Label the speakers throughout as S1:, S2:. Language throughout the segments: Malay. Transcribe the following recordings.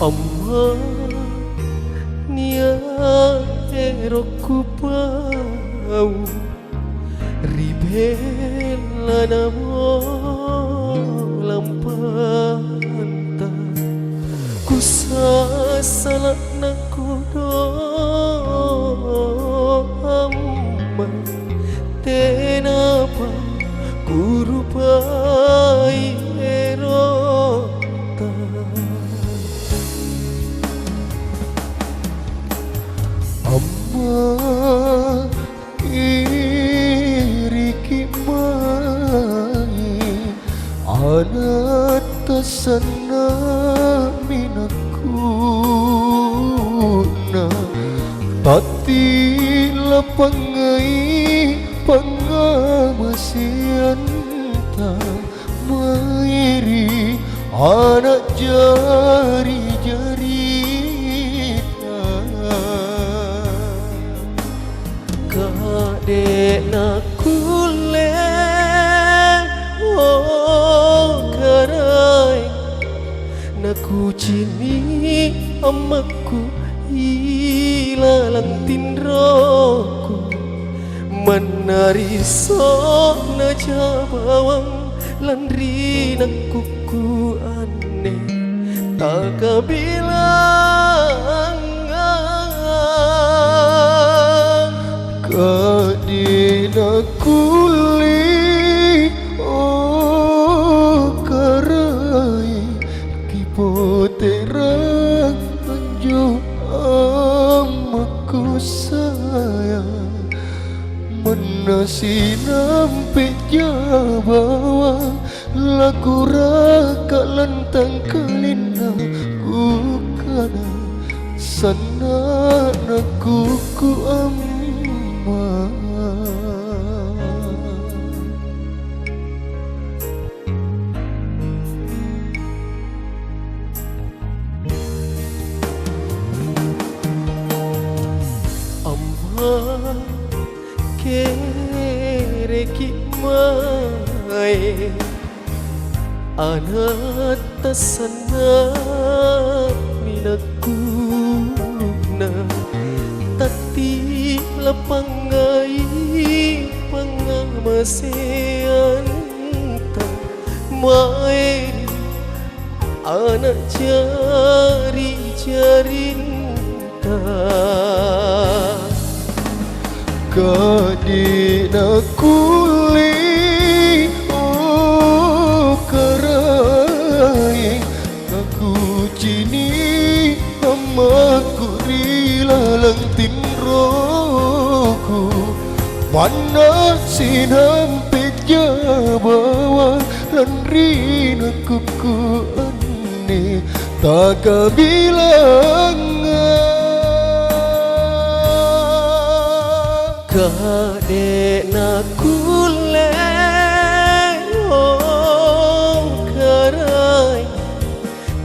S1: Amma nia eroku pau ribela namo lampanta kusasala nakudo amma tenapa kurupai erota amma iriki mai anatasana minakuna tati lapangai pangamasianta mairi anak jari-jari kadek nakule oh karai naku cini amaku ilalang tinroku menari sok na jabawang landri nakuku aneh tak kabilang kadina kuli oh karai kipoterang anjo amaku sayang menasi nampe jabawa laku raka lantang kalina kukana sana nakuku amma amma kereki mai anatasana minakuna tati lapangai pangamasianta mai anak jari-jarinta kadina kuli oh karai aku cini amaku rilalang tinroku mana sinampe jabawa landri nakuku aneh tak kabilang kadek nakule oh karai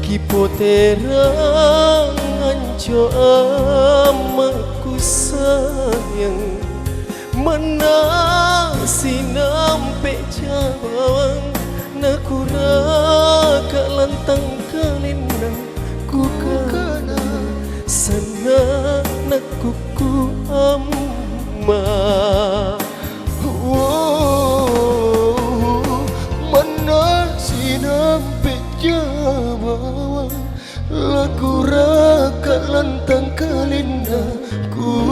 S1: kipoterang anjo amaku sayang mana sinampe jabawang nakuraka lantang kalina kukana sana nakuku amma mana sinampe jabawa laku raka lantang kalina ku